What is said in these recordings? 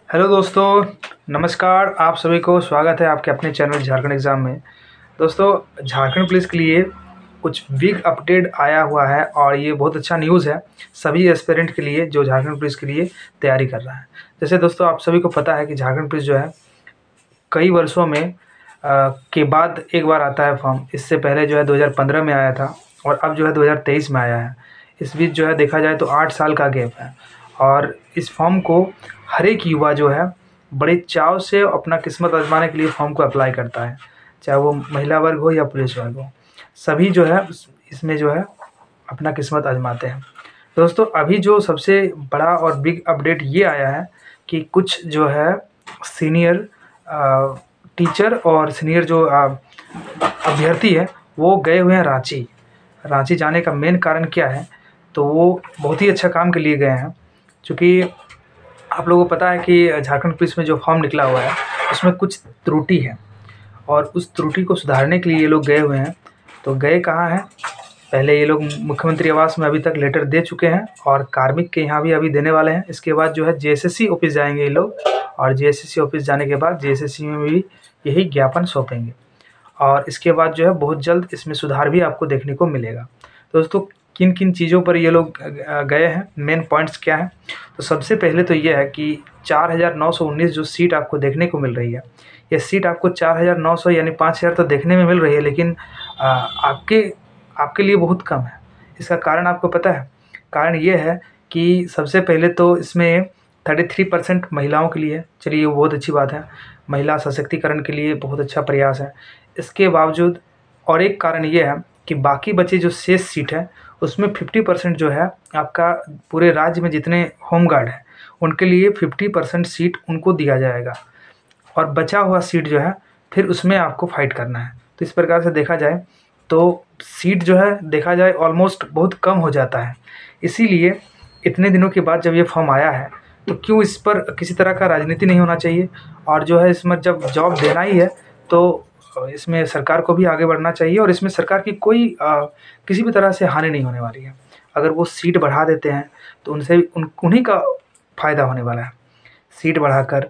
Hello दोस्तों, नमस्कार। आप सभी को स्वागत है आपके अपने चैनल झारखंड एग्ज़ाम में। दोस्तों, झारखंड पुलिस के लिए कुछ बिग अपडेट आया हुआ है और ये बहुत अच्छा न्यूज़ है सभी एस्पिरेंट के लिए जो झारखंड पुलिस के लिए तैयारी कर रहा है। जैसे दोस्तों आप सभी को पता है कि झारखंड पुलिस जो है कई वर्षों में के बाद एक बार आता है फॉर्म। इससे पहले जो है 2015 में आया था और अब जो है 2023 में आया है। इस बीच जो है देखा जाए तो 8 साल का गैप है और इस फॉर्म को हर एक युवा जो है बड़े चाव से अपना किस्मत आजमाने के लिए फॉर्म को अप्लाई करता है, चाहे वो महिला वर्ग हो या पुरुष वर्ग हो। सभी जो है इसमें जो है अपना किस्मत आजमाते हैं। दोस्तों, अभी जो सबसे बड़ा और बिग अपडेट ये आया है कि कुछ जो है सीनियर टीचर और सीनियर जो अभ्यर्थी है वो गए हुए हैं रांची। रांची जाने का मेन कारण क्या है, तो वो बहुत ही अच्छा काम के लिए गए हैं। चूँकि आप लोगों को पता है कि झारखंड पुलिस में जो फॉर्म निकला हुआ है उसमें कुछ त्रुटि है और उस त्रुटि को सुधारने के लिए ये लोग गए हुए हैं। तो गए कहाँ हैं? पहले ये लोग मुख्यमंत्री आवास में अभी तक लेटर दे चुके हैं और कार्मिक के यहाँ भी अभी देने वाले हैं। इसके बाद जो है जेएसएससी ऑफिस जाएंगे ये लोग और जेएसएससी ऑफिस जाने के बाद जेएसएससी में भी यही ज्ञापन सौंपेंगे और इसके बाद जो है बहुत जल्द इसमें सुधार भी आपको देखने को मिलेगा। दोस्तों, किन किन चीज़ों पर ये लोग गए हैं, मेन पॉइंट्स क्या हैं? तो सबसे पहले तो ये है कि 4919 जो सीट आपको देखने को मिल रही है, ये सीट आपको 4900 यानी 5000 तो देखने में मिल रही है, लेकिन आपके लिए बहुत कम है। इसका कारण आपको पता है? कारण ये है कि सबसे पहले तो इसमें 33% महिलाओं के लिए है। चलिए, वो बहुत अच्छी बात है, महिला सशक्तिकरण के लिए बहुत अच्छा प्रयास है। इसके बावजूद और एक कारण ये है कि बाकी बचे जो शेष सीट है उसमें 50% जो है आपका पूरे राज्य में जितने होमगार्ड हैं उनके लिए 50% सीट उनको दिया जाएगा और बचा हुआ सीट जो है फिर उसमें आपको फाइट करना है। तो इस प्रकार से देखा जाए तो सीट जो है देखा जाए ऑलमोस्ट बहुत कम हो जाता है। इसीलिए इतने दिनों के बाद जब ये फॉर्म आया है तो क्यों इस पर किसी तरह का राजनीति नहीं होना चाहिए और जो है इसमें जब जॉब देना ही है तो इसमें सरकार को भी आगे बढ़ना चाहिए और इसमें सरकार की कोई किसी भी तरह से हानि नहीं होने वाली है। अगर वो सीट बढ़ा देते हैं तो उन्हीं का फ़ायदा होने वाला है। सीट बढ़ाकर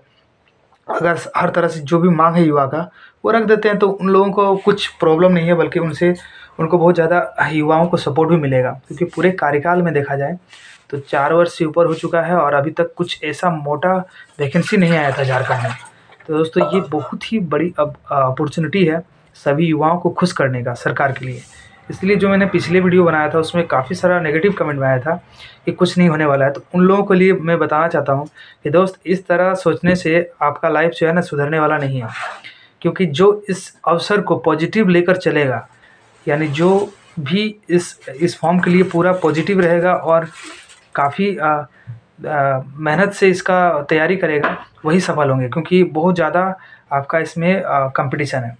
अगर हर तरह से जो भी मांग है युवा का वो रख देते हैं तो उन लोगों को कुछ प्रॉब्लम नहीं है, बल्कि उनको बहुत ज़्यादा युवाओं को सपोर्ट भी मिलेगा। क्योंकि पूरे कार्यकाल में देखा जाए तो 4 वर्ष से ऊपर हो चुका है और अभी तक कुछ ऐसा मोटा वैकेंसी नहीं आया था झारखंड में। तो दोस्तों, ये बहुत ही बड़ी अपॉर्चुनिटी है सभी युवाओं को खुश करने का सरकार के लिए। इसलिए जो मैंने पिछले वीडियो बनाया था उसमें काफ़ी सारा नेगेटिव कमेंट में आया था कि कुछ नहीं होने वाला है, तो उन लोगों के लिए मैं बताना चाहता हूँ कि दोस्त, इस तरह सोचने से आपका लाइफ जो है ना सुधरने वाला नहीं है। क्योंकि जो इस अवसर को पॉजिटिव लेकर चलेगा, यानी जो भी इस फॉर्म के लिए पूरा पॉजिटिव रहेगा और काफ़ी मेहनत से इसका तैयारी करेगा, वही सफल होंगे। क्योंकि बहुत ज़्यादा आपका इसमें कंपटीशन है।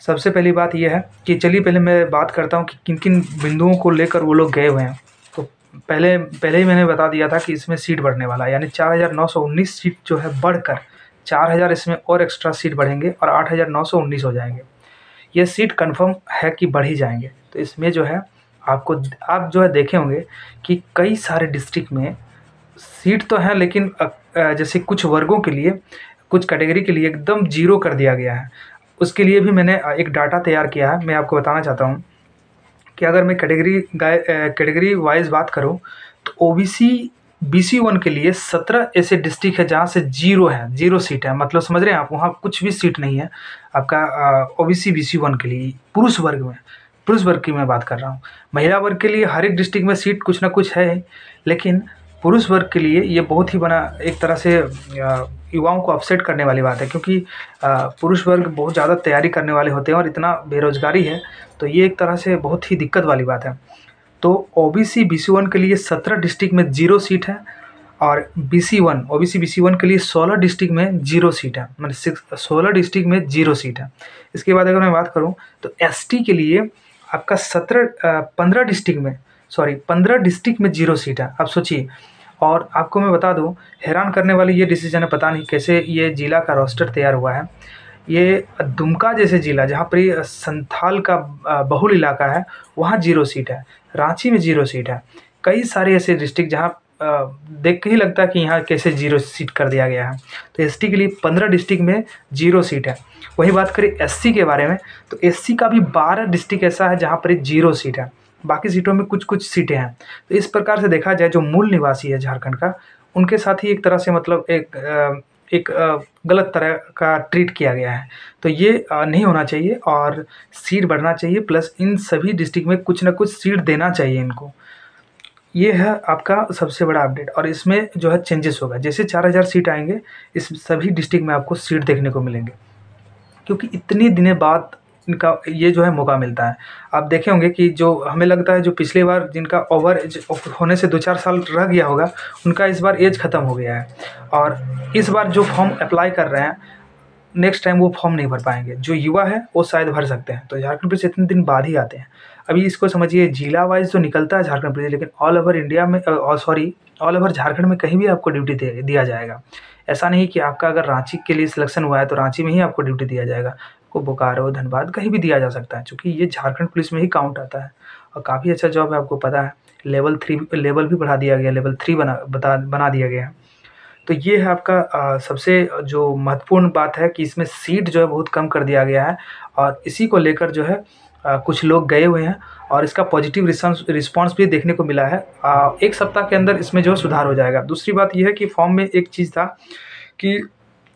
सबसे पहली बात यह है कि चलिए पहले मैं बात करता हूँ कि किन किन बिंदुओं को लेकर वो लोग गए हुए हैं। तो पहले ही मैंने बता दिया था कि इसमें सीट बढ़ने वाला है, यानी 4919 सीट जो है बढ़कर 4000 इसमें और एक्स्ट्रा सीट बढ़ेंगे और 8919 हो जाएंगे। ये सीट कंफर्म है कि बढ़ ही जाएंगे। तो इसमें जो है आप जो है देखे होंगे कि कई सारे डिस्ट्रिक्ट में सीट तो है, लेकिन जैसे कुछ वर्गों के लिए, कुछ कैटेगरी के लिए एकदम जीरो कर दिया गया है। उसके लिए भी मैंने एक डाटा तैयार किया है, मैं आपको बताना चाहता हूँ कि अगर मैं कैटेगरी वाइज बात करूँ तो ओबीसी BC1 के लिए 17 ऐसे डिस्ट्रिक्ट है जहाँ से जीरो सीट है। मतलब समझ रहे हैं आप, वहाँ कुछ भी सीट नहीं है आपका ओबीसी BC1 के लिए। पुरुष वर्ग की मैं बात कर रहा हूँ। महिला वर्ग के लिए हर एक डिस्ट्रिक्ट में सीट कुछ ना कुछ है, लेकिन पुरुष वर्ग के लिए ये बहुत ही बड़ा एक तरह से युवाओं को अपसेट करने वाली बात है। क्योंकि पुरुष वर्ग बहुत ज़्यादा तैयारी करने वाले होते हैं और इतना बेरोजगारी है, तो ये एक तरह से बहुत ही दिक्कत वाली बात है। तो ओबीसी BC1 के लिए 17 डिस्ट्रिक्ट में 0 सीट है और ओबीसी BC1 के लिए 16 डिस्ट्रिक्ट में 0 सीट है, मतलब 16 डिस्ट्रिक्ट में 0 सीट है। इसके बाद अगर मैं बात करूँ तो एसटी के लिए आपका 15 डिस्ट्रिक्ट में 0 सीट है। आप सोचिए। और आपको मैं बता दूं, हैरान करने वाली ये डिसीजन है, पता नहीं कैसे ये जिला का रोस्टर तैयार हुआ है। ये दुमका जैसे जिला जहाँ पर ये संथाल का बहुल इलाका है, वहाँ 0 सीट है। रांची में 0 सीट है। कई सारे ऐसे डिस्ट्रिक्ट जहाँ देख के ही लगता है कि यहाँ कैसे 0 सीट कर दिया गया है। तो एसटी के लिए 15 डिस्ट्रिक्ट में 0 सीट है। वही बात करें एससी के बारे में, तो एससी का भी 12 डिस्ट्रिक्ट ऐसा है जहाँ पर 0 सीट है, बाकी सीटों में कुछ कुछ सीटें हैं। तो इस प्रकार से देखा जाए जो मूल निवासी है झारखंड का, उनके साथ ही एक तरह से मतलब एक गलत तरह का ट्रीट किया गया है। तो ये नहीं होना चाहिए और सीट बढ़ना चाहिए, प्लस इन सभी डिस्ट्रिक्ट में कुछ ना कुछ सीट देना चाहिए इनको। ये है आपका सबसे बड़ा अपडेट। और इसमें जो है चेंजेस होगा, जैसे 4000 सीट आएंगे इस सभी डिस्ट्रिक्ट में आपको सीट देखने को मिलेंगे, क्योंकि इतने दिनों बाद इनका ये जो है मौका मिलता है। आप देखे होंगे कि जो हमें लगता है जो पिछली बार जिनका ओवर एज होने से 2-4 साल रह गया होगा, उनका इस बार एज ख़त्म हो गया है और इस बार जो फॉर्म अप्लाई कर रहे हैं नेक्स्ट टाइम वो फॉर्म नहीं भर पाएंगे। जो युवा है वो शायद भर सकते हैं। तो झारखंड पुलिस इतने दिन बाद ही आते हैं। अभी इसको समझिए, जिला वाइज तो निकलता है झारखंड पुलिस, लेकिन ऑल ओवर इंडिया में ऑल ओवर झारखंड में कहीं भी आपको ड्यूटी दिया जाएगा। ऐसा नहीं कि आपका अगर रांची के लिए सिलेक्शन हुआ है तो रांची में ही आपको ड्यूटी दिया जाएगा, आपको बोकारो, धनबाद कहीं भी दिया जा सकता है, क्योंकि ये झारखंड पुलिस में ही काउंट आता है। और काफ़ी अच्छा जॉब है, आपको पता है। लेवल 3 लेवल भी बढ़ा दिया गया, लेवल 3 बना दिया गया है। तो ये है आपका सबसे जो महत्वपूर्ण बात है कि इसमें सीट जो है बहुत कम कर दिया गया है और इसी को लेकर जो है कुछ लोग गए हुए हैं और इसका पॉजिटिव रिस्पांस भी देखने को मिला है। 1 सप्ताह के अंदर इसमें जो है सुधार हो जाएगा। दूसरी बात यह है कि फॉर्म में एक चीज़ था कि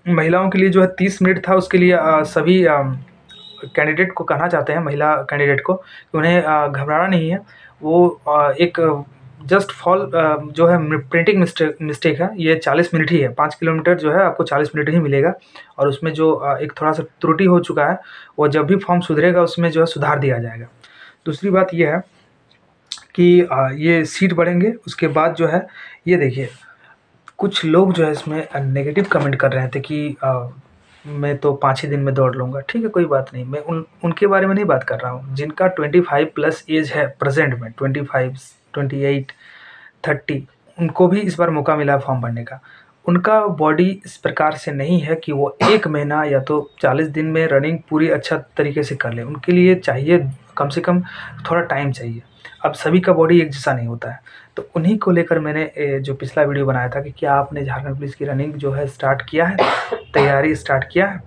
महिलाओं के लिए जो है 30 मिनट था, उसके लिए सभी कैंडिडेट को कहना चाहते हैं, महिला कैंडिडेट को, कि उन्हें घबराना नहीं है। वो एक जस्ट फॉल जो है प्रिंटिंग मिस्टेक है, ये 40 मिनट ही है। 5 किलोमीटर जो है आपको 40 मिनट ही मिलेगा और उसमें जो एक थोड़ा सा त्रुटि हो चुका है, वो जब भी फॉर्म सुधरेगा उसमें जो है सुधार दिया जाएगा। दूसरी बात ये है कि ये सीट बढ़ेंगे। उसके बाद जो है ये देखिए, कुछ लोग जो है इसमें नेगेटिव कमेंट कर रहे थे कि मैं तो 5 ही दिन में दौड़ लूँगा। ठीक है, कोई बात नहीं, मैं उनके बारे में नहीं बात कर रहा हूँ। जिनका 25 प्लस एज है प्रेजेंट में, 25, 28, 30, उनको भी इस बार मौका मिला फॉर्म भरने का। उनका बॉडी इस प्रकार से नहीं है कि वो 1 महीना या तो 40 दिन में रनिंग पूरी अच्छा तरीके से कर ले। उनके लिए चाहिए कम से कम थोड़ा टाइम चाहिए। अब सभी का बॉडी एक जैसा नहीं होता है, तो उन्हीं को लेकर मैंने जो पिछला वीडियो बनाया था कि क्या आपने झारखंड पुलिस की रनिंग जो है स्टार्ट किया है, तैयारी स्टार्ट किया है।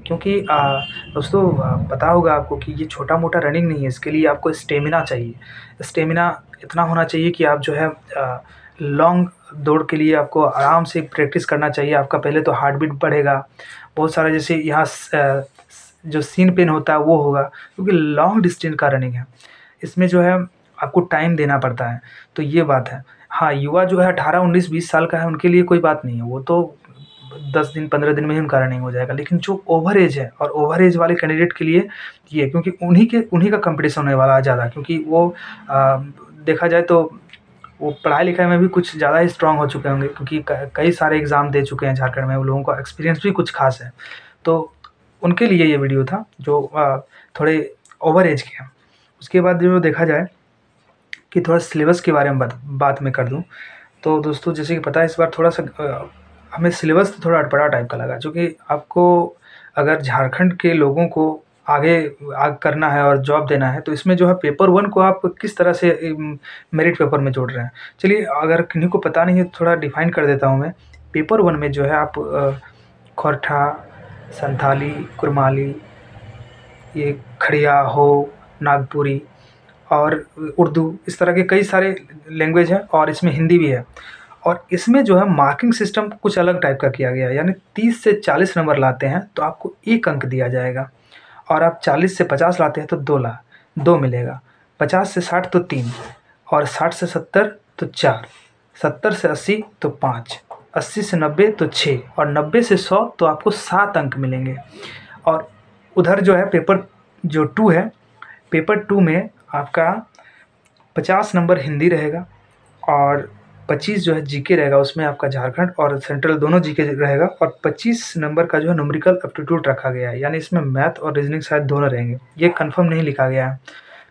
क्योंकि दोस्तों पता होगा आपको कि ये छोटा मोटा रनिंग नहीं है, इसके लिए आपको स्टेमिना चाहिए। स्टेमिना इतना होना चाहिए कि आप जो है लॉन्ग दौड़ के लिए आपको आराम से प्रैक्टिस करना चाहिए। आपका पहले तो हार्ट बीट बढ़ेगा, बहुत सारा जैसे यहाँ जो सीन पेन होता है वो होगा, क्योंकि लॉन्ग डिस्टेंस का रनिंग है। इसमें जो है आपको टाइम देना पड़ता है, तो ये बात है। हाँ, युवा जो है 18, 19, 20 साल का है, उनके लिए कोई बात नहीं है, वो तो 10 दिन 15 दिन में ही उनका रनिंग हो जाएगा। लेकिन जो ओवर एज है और ओवर एज वाले कैंडिडेट के लिए ये, क्योंकि उन्हीं का कंपटीशन होने वाला है ज़्यादा, क्योंकि वो देखा जाए तो वो पढ़ाई लिखाई में भी कुछ ज़्यादा ही स्ट्रांग हो चुके होंगे, क्योंकि कई सारे एग्ज़ाम दे चुके हैं झारखंड में। उन लोगों का एक्सपीरियंस भी कुछ खास है, तो उनके लिए ये वीडियो था जो थोड़े ओवर एज के हैं। उसके बाद जो देखा जाए कि थोड़ा सिलेबस के बारे में बात मैं कर दूं, तो दोस्तों जैसे कि पता है इस बार थोड़ा सा हमें सिलेबस तो थोड़ा अटपटा टाइप का लगा, क्योंकि आपको अगर झारखंड के लोगों को आगे करना है और जॉब देना है, तो इसमें जो है पेपर 1 को आप किस तरह से मेरिट पेपर में जोड़ रहे हैं। चलिए, अगर किन्हीं को पता नहीं है तो थोड़ा डिफाइन कर देता हूँ मैं। पेपर 1 में जो है आप खोरठा, संथाली, कुरमाली, ये खड़िया हो, नागपुरी और उर्दू, इस तरह के कई सारे लैंग्वेज हैं और इसमें हिंदी भी है। और इसमें जो है मार्किंग सिस्टम कुछ अलग टाइप का किया गया है, यानी 30 से 40 नंबर लाते हैं तो आपको 1 अंक दिया जाएगा, और आप 40 से 50 लाते हैं तो 2 मिलेगा, 50 से 60 तो 3, और 60 से 70 तो 4, 70 से 80 तो 5, 80 से 90 तो 6, और 90 से 100 तो आपको 7 अंक मिलेंगे। और उधर जो है पेपर जो 2 है, पेपर 2 में आपका 50 नंबर हिंदी रहेगा और 25 जो है जीके रहेगा। उसमें आपका झारखंड और सेंट्रल दोनों जीके रहेगा, और 25 नंबर का जो है न्यूमेरिकल एप्टीट्यूड रखा गया है, यानी इसमें मैथ और रीजनिंग शायद दोनों रहेंगे, ये कंफर्म नहीं लिखा गया है।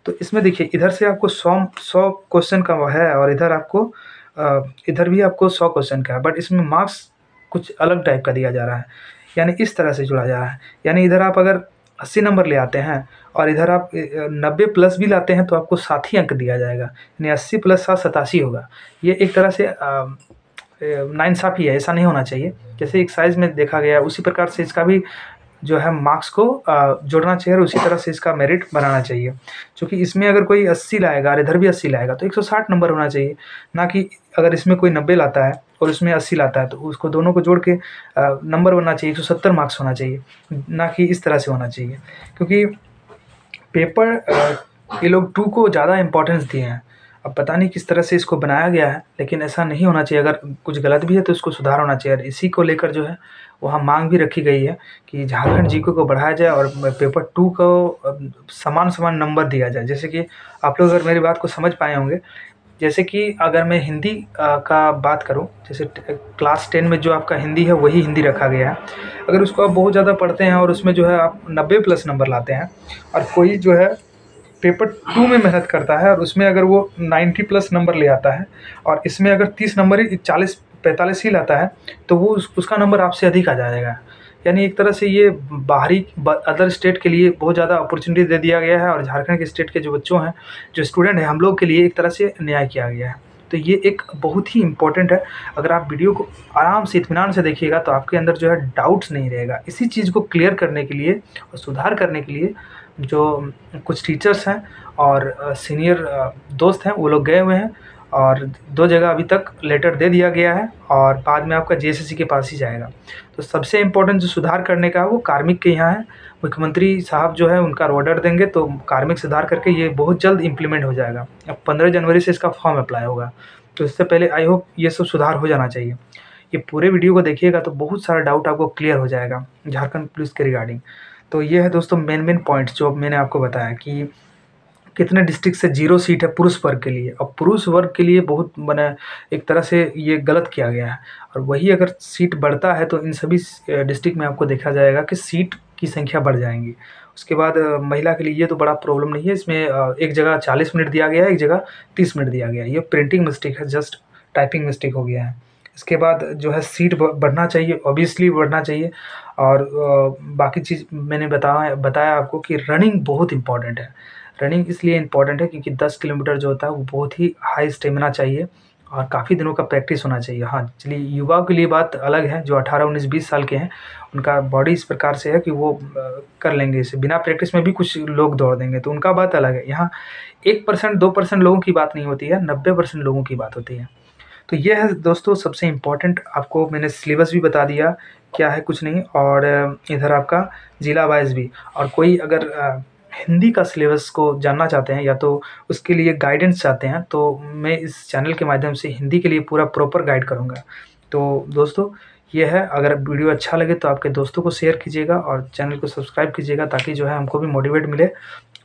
तो इसमें देखिए, इधर से आपको 100 क्वेश्चन का है और इधर आपको इधर भी आपको 100 क्वेश्चन का है, बट इसमें मार्क्स कुछ अलग टाइप का दिया जा रहा है, यानी इस तरह से जुड़ा जा रहा है। यानी इधर आप अगर 80 नंबर ले आते हैं और इधर आप 90 प्लस भी लाते हैं तो आपको 7 ही अंक दिया जाएगा, यानी 80 प्लस 7 87 होगा। ये एक तरह से नाइंसाफ़ी है, ऐसा नहीं होना चाहिए। जैसे एक्साइज़ में देखा गया उसी प्रकार से इसका भी जो है मार्क्स को जोड़ना चाहिए और उसी तरह से इसका मेरिट बनाना चाहिए। क्योंकि इसमें अगर कोई 80 लाएगा और इधर भी 80 लाएगा तो 160 नंबर होना चाहिए, ना कि अगर इसमें कोई 90 लाता है और उसमें 80 लाता है तो उसको दोनों को जोड़ के नंबर बनना चाहिए, 170 मार्क्स होना चाहिए, ना कि इस तरह से होना चाहिए। क्योंकि पेपर ये लोग 2 को ज़्यादा इम्पोर्टेंस दिए हैं। अब पता नहीं किस तरह से इसको बनाया गया है, लेकिन ऐसा नहीं होना चाहिए। अगर कुछ गलत भी है तो उसको सुधार होना चाहिए और इसी को लेकर जो है वहाँ मांग भी रखी गई है कि झारखंड जीके को बढ़ाया जाए और पेपर 2 को समान नंबर दिया जाए। जैसे कि आप लोग अगर मेरी बात को समझ पाए होंगे, जैसे कि अगर मैं हिंदी का बात करूं, जैसे क्लास 10 में जो आपका हिंदी है वही हिंदी रखा गया है। अगर उसको आप बहुत ज़्यादा पढ़ते हैं और उसमें जो है आप 90 प्लस नंबर लाते हैं और कोई जो है पेपर 2 में मेहनत करता है और उसमें अगर वो 90 प्लस नंबर ले आता है और इसमें अगर 30 नंबर ही 40-45 ही लाता है तो वो उसका नंबर आपसे अधिक आ जाएगा। यानी एक तरह से ये बाहरी अदर स्टेट के लिए बहुत ज़्यादा अपॉर्चुनिटी दे दिया गया है और झारखंड के स्टेट के जो बच्चों हैं, जो स्टूडेंट हैं, हम लोग के लिए एक तरह से अन्याय किया गया है। तो ये एक बहुत ही इम्पोर्टेंट है। अगर आप वीडियो को आराम से इत्मीनान से देखिएगा तो आपके अंदर जो है डाउट्स नहीं रहेगा। इसी चीज़ को क्लियर करने के लिए और सुधार करने के लिए जो कुछ टीचर्स हैं और सीनियर दोस्त हैं वो लोग गए हुए हैं और 2 जगह अभी तक लेटर दे दिया गया है और बाद में आपका जेएसएससी के पास ही जाएगा। तो सबसे इम्पोर्टेंट जो सुधार करने का है वो कार्मिक के यहाँ है। मुख्यमंत्री साहब जो है उनका ऑर्डर देंगे तो कार्मिक सुधार करके ये बहुत जल्द इम्प्लीमेंट हो जाएगा। अब 15 जनवरी से इसका फॉर्म अप्लाई होगा, तो इससे पहले आई होप ये सब सुधार हो जाना चाहिए। ये पूरे वीडियो को देखिएगा तो बहुत सारा डाउट आपको क्लियर हो जाएगा झारखंड पुलिस के रिगार्डिंग। तो ये है दोस्तों मेन पॉइंट्स जो मैंने आपको बताया कि कितने डिस्ट्रिक्ट से 0 सीट है पुरुष वर्ग के लिए। अब पुरुष वर्ग के लिए बहुत मैंने एक तरह से ये गलत किया गया है और वही अगर सीट बढ़ता है तो इन सभी डिस्ट्रिक्ट में आपको देखा जाएगा कि सीट की संख्या बढ़ जाएंगी। उसके बाद महिला के लिए ये तो बड़ा प्रॉब्लम नहीं है, इसमें एक जगह 40 मिनट दिया गया है, एक जगह 30 मिनट दिया गया है। ये प्रिंटिंग मिस्टेक है, जस्ट टाइपिंग मिस्टेक हो गया है। इसके बाद जो है सीट बढ़ना चाहिए, ऑब्वियसली बढ़ना चाहिए। और बाकी चीज़ मैंने बताया आपको कि रनिंग बहुत इंपॉर्टेंट है। रनिंग इसलिए इम्पॉर्टेंट है क्योंकि 10 किलोमीटर जो होता है वो बहुत ही हाई स्टेमिना चाहिए और काफ़ी दिनों का प्रैक्टिस होना चाहिए। हाँ, चलिए युवाओं के लिए बात अलग है, जो 18, 19, 20 साल के हैं उनका बॉडी इस प्रकार से है कि वो कर लेंगे इसे, बिना प्रैक्टिस में भी कुछ लोग दौड़ देंगे, तो उनका बात अलग है। यहाँ 1% 2% लोगों की बात नहीं होती है, 90% लोगों की बात होती है। तो ये है दोस्तों सबसे इम्पोर्टेंट। आपको मैंने सिलेबस भी बता दिया क्या है कुछ नहीं, और इधर आपका ज़िला वाइज भी। और कोई अगर हिंदी का सिलेबस को जानना चाहते हैं या तो उसके लिए गाइडेंस चाहते हैं तो मैं इस चैनल के माध्यम से हिंदी के लिए पूरा प्रॉपर गाइड करूँगा। तो दोस्तों ये है, अगर वीडियो अच्छा लगे तो आपके दोस्तों को शेयर कीजिएगा और चैनल को सब्सक्राइब कीजिएगा ताकि जो है हमको भी मोटिवेट मिले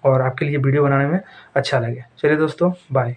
और आपके लिए वीडियो बनाने में अच्छा लगे। चलिए दोस्तों, बाय।